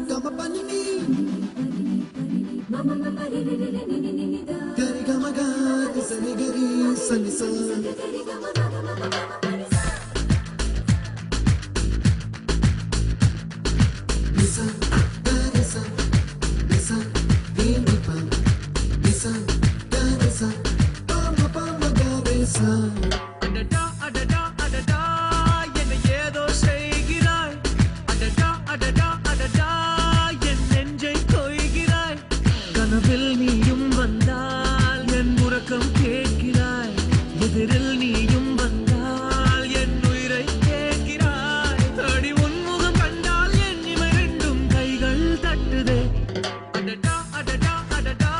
Gama panini, gari gama ga, sani gari sani sa. Nisa, nisa, nisa, ini pa. Nisa, nisa, pa ma ga nisa. அடடா அடடா அடடா என்னை ஏதோ செய்கிறாய் அடடா அடடா அடடா என் நெஞ்சை கொய்கிறாய் கனவில் நீயும் வந்தால் என் உறக்கம் கேட்கிறாய் எதிரில் நீயும் வந்தால் என் உயிரை கேட்கிறாய் அடி உன்முகம் கண்டால் என் இமை ரெண்டும் கைகள் தட்டுதே அடடா அடடா அடடா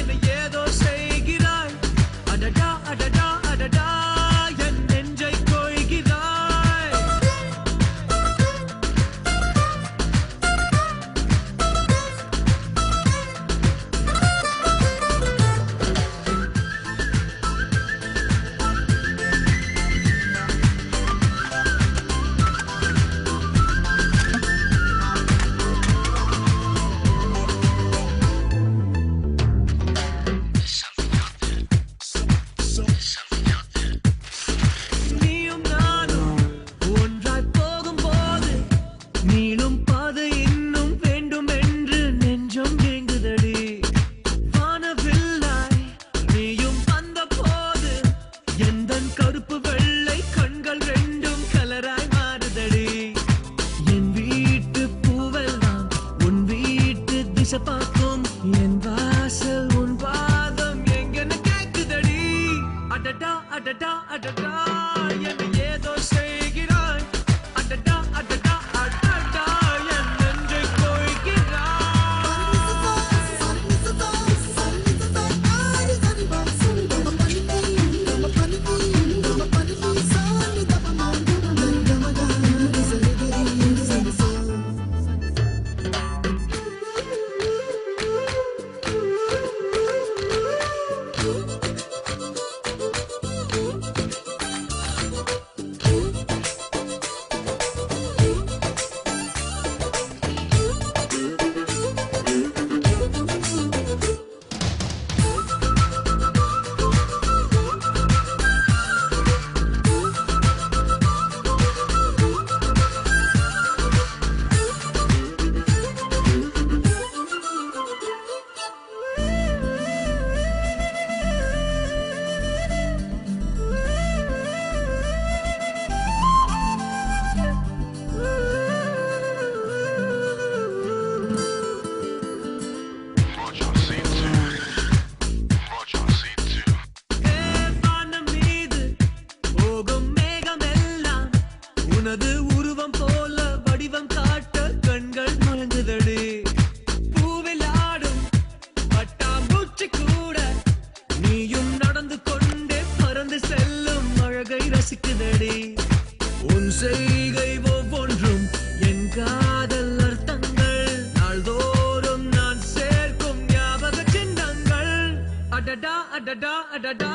என்னை ஏதோ செய்கிறாய் அடடா அடடா அடடா என் நெஞ்சை கொய்கிறாய் நீயும் நானும் ஒன்றாய் போகும்போது நீளும் பாதை இன்னும் வேண்டும் என்று நெஞ்சம் ஏங்குதடி வானவில்லாய் நீயும் வந்த போது எந்தன் கருப்பு வெள்ளை கண்கள் ரெண்டும் கலராய் மாறுதடி என் வீட்டு பூவெல்லாம் உன் வீட்டு திசை பார்க்கும் என் வாசல் உன் பாதம் எங்கன்னு கேக்குதடி அடடா அடடா அடடா என்னை ஏதோ செய்கிறாய் அடடா அடடா அடடா என் நெஞ்சை கொய்கிறாய் வானம் மீது போகும் மேகமெல்லாம் உனது உருவம் போல வடிவம் காட்ட கண்கள் முழங்குதடி பூவில் ஆடும் பட்டாம்பூச்சி கூட நீயும் நடந்து கொண்டே பறந்து செல்லும் அழகை ரசிக்குதடி உன் செய்கை ஒவ்வொன்றும் என் காதல் அர்த்தங்கள் நாள்தோறும் நான் சேர்க்கும் ஞாபக சின்னங்கள் அடடா அடடா அடடா